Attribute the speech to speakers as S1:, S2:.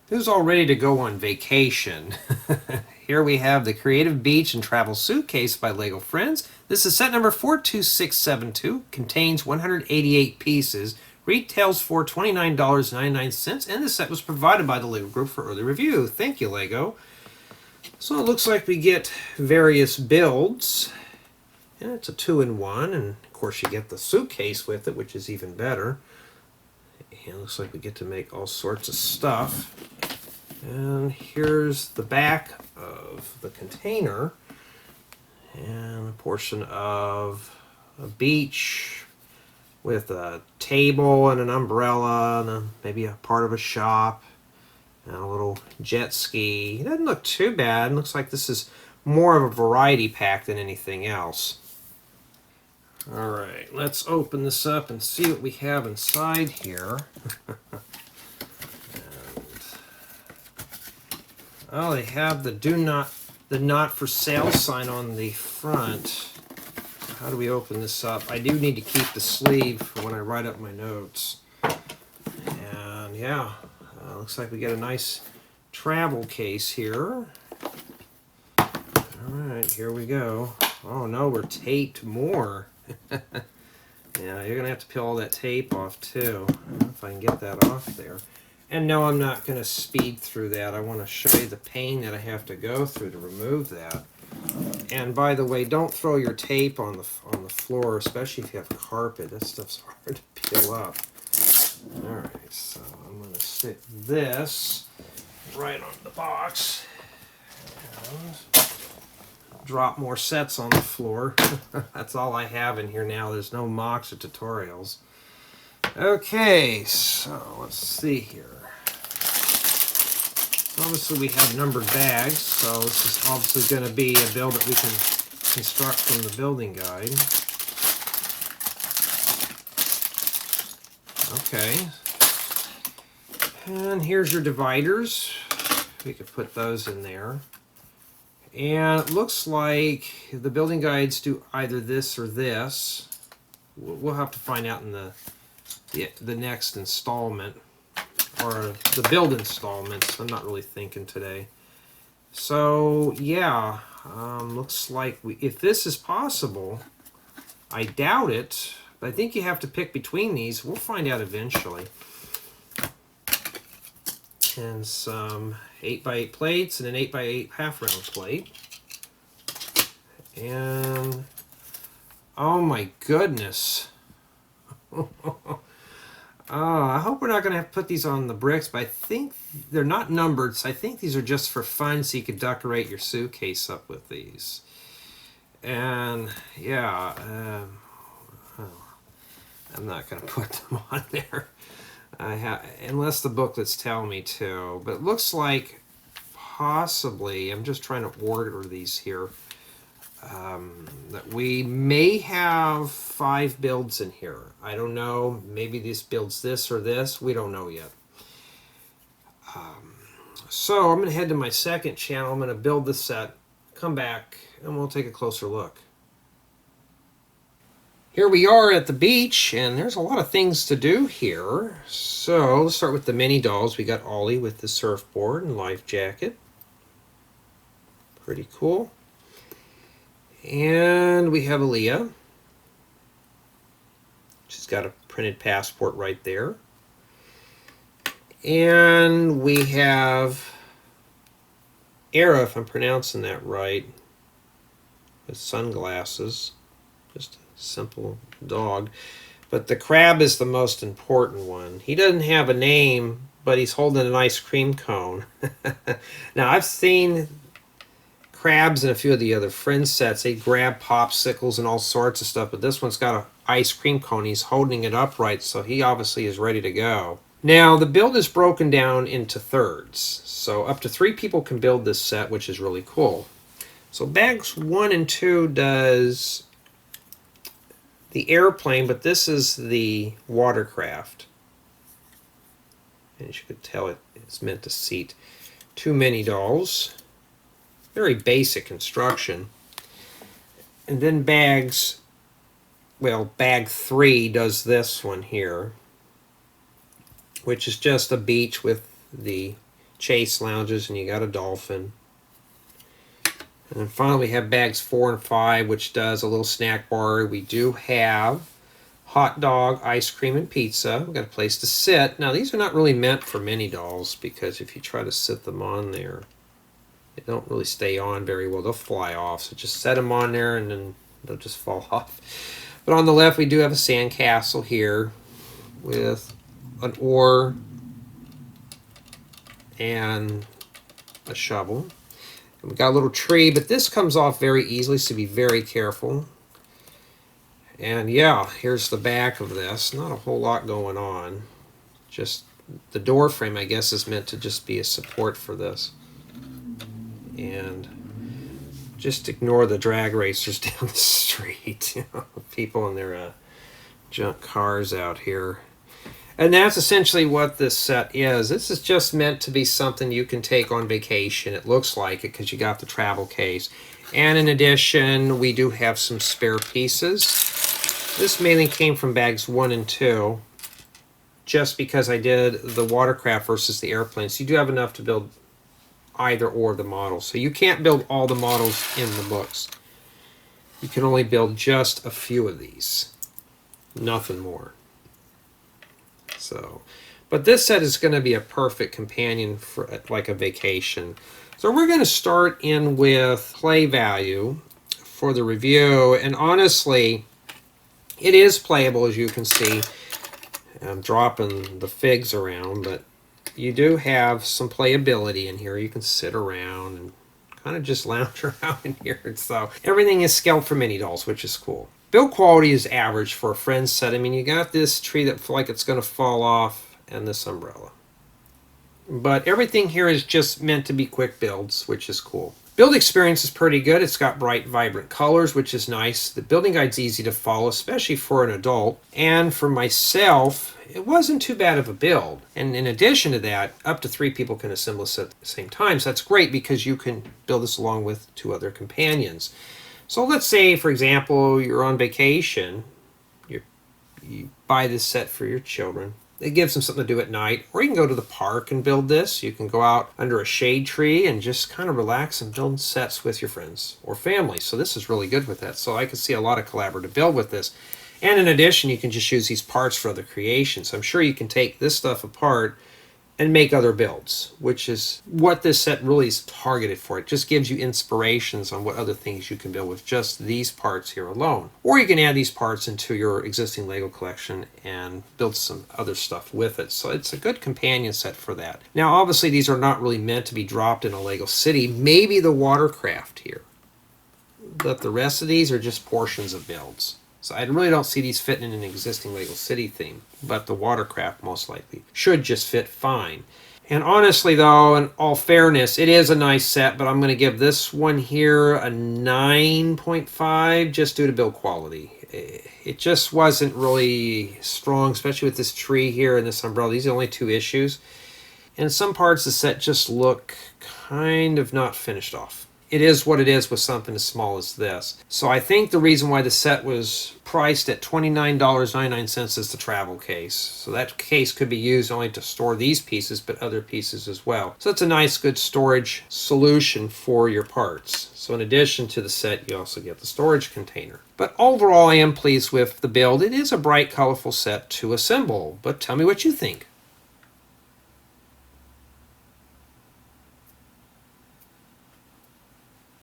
S1: Who's all ready to go on vacation? Here we have the Creative Beach and Travel Suitcase by Lego Friends. This is set number 42672, contains 188 pieces, retails for $29.99, and the set was provided by the Lego Group for early review. Thank you, Lego. So it looks like we get various builds, and it's a 2-in-1, and of course you get the suitcase with it, which is even better. And it looks like we get to make all sorts of stuff. And here's the back of the container, and a portion of a beach with a table and an umbrella and maybe a part of a shop and a little jet ski. It doesn't look too bad. It looks like this is more of a variety pack than anything else. All right, let's open this up and see what we have inside here. Oh, they have the not for sale sign on the front. How do we open this up? I do need to keep the sleeve for when I write up my notes. And yeah, looks like we got a nice travel case here. All right, here we go. Oh no, we're taped more. Yeah, you're gonna have to peel all that tape off too. I don't know if I can get that off there. And no, I'm not gonna speed through that. I want to show you the pain that I have to go through to remove that. And by the way, don't throw your tape on the floor, especially if you have carpet. That stuff's hard to peel up. All right, so I'm gonna stick this right on the box. And drop more sets on the floor. That's all I have in here now. There's no mocks or tutorials. Okay, so let's see here. Obviously we have numbered bags, so this is obviously going to be a build that we can construct from the building guide. Okay. And here's your dividers. We could put those in there. And it looks like the building guides do either this or this. We'll have to find out in the next installment, or the build installments. I'm not really thinking today. So yeah, looks like if this is possible, I doubt it, but I think you have to pick between these. We'll find out eventually. And some 8x8 plates and an 8x8 half-round plate. And oh my goodness. I hope we're not going to have to put these on the bricks, but I think they're not numbered, so I think these are just for fun, so you could decorate your suitcase up with these. And yeah, I'm not going to put them on there. Unless the booklets tell me to, but it looks like possibly, I'm just trying to order these here, that we may have 5 builds in here. I don't know, maybe this builds this or this, we don't know yet. So I'm going to head to my second channel. I'm going to build this set, come back, and we'll take a closer look. Here we are at the beach, and there's a lot of things to do here. So let's start with the mini dolls. We got Olly with the surfboard and life jacket. Pretty cool. And we have Aliya. She's got a printed passport right there. And we have Era, if I'm pronouncing that right, with sunglasses. Just a simple dog. But the crab is the most important one. He doesn't have a name, but he's holding an ice cream cone. Now, I've seen crabs in a few of the other Friends sets. They grab popsicles and all sorts of stuff, but this one's got an ice cream cone. He's holding it upright, so he obviously is ready to go. Now, the build is broken down into thirds, so up to 3 people can build this set, which is really cool. So bags 1 and 2 does the airplane, but this is the watercraft. And as you could tell, it's meant to seat 2 mini dolls. Very basic construction. And then bags, well, bag 3 does this one here, which is just a beach with the chase lounges, and you got a dolphin. And then finally we have bags 4 and 5, which does a little snack bar. We do have hot dog, ice cream, and pizza. We've got a place to sit. Now these are not really meant for mini dolls, because if you try to sit them on there, they don't really stay on very well. They'll fly off. So just set them on there and then they'll just fall off. But on the left we do have a sandcastle here with an oar and a shovel. And we got a little tree, but this comes off very easily, so be very careful. And yeah, here's the back of this. Not a whole lot going on. Just the door frame, I guess, is meant to just be a support for this. And just ignore the drag racers down the street. You know, people in their junk cars out here. And that's essentially what this set is. This is just meant to be something you can take on vacation. It looks like it because you got the travel case. And in addition, we do have some spare pieces. This mainly came from bags 1 and 2, just because I did the watercraft versus the airplanes. You do have enough to build either or the models. So you can't build all the models in the books. You can only build just a few of these. Nothing more. So, but this set is going to be a perfect companion for like a vacation. So we're going to start in with play value for the review. And honestly, it is playable, as you can see. I'm dropping the figs around, but you do have some playability in here. You can sit around and kind of just lounge around in here. So everything is scaled for mini dolls, which is cool. Build quality is average for a friend's set. I mean, you got this tree that feels like it's going to fall off and this umbrella. But everything here is just meant to be quick builds, which is cool. Build experience is pretty good. It's got bright, vibrant colors, which is nice. The building guide's easy to follow, especially for an adult. And for myself, it wasn't too bad of a build. And in addition to that, up to 3 people can assemble a set at the same time. So that's great because you can build this along with 2 other companions. So let's say, for example, you're on vacation. You buy this set for your children. It gives them something to do at night. Or you can go to the park and build this. You can go out under a shade tree and just kind of relax and build sets with your friends or family. So this is really good with that. So I can see a lot of collaborative build with this. And in addition, you can just use these parts for other creations. I'm sure you can take this stuff apart and make other builds, which is what this set really is targeted for. It just gives you inspirations on what other things you can build with just these parts here alone. Or you can add these parts into your existing Lego collection and build some other stuff with it. So it's a good companion set for that. Now, obviously, these are not really meant to be dropped in a Lego city. Maybe the watercraft here. But the rest of these are just portions of builds. So I really don't see these fitting in an existing Lego City theme, but the watercraft most likely should just fit fine. And honestly though, in all fairness, it is a nice set, but I'm going to give this one here a 9.5 just due to build quality. It just wasn't really strong, especially with this tree here and this umbrella. These are the only 2 issues. And some parts of the set just look kind of not finished off. It is what it is with something as small as this. So I think the reason why the set was priced at $29.99 is the travel case. So that case could be used only to store these pieces, but other pieces as well. So it's a nice, good storage solution for your parts. So in addition to the set, you also get the storage container. But overall, I am pleased with the build. It is a bright, colorful set to assemble. But tell me what you think.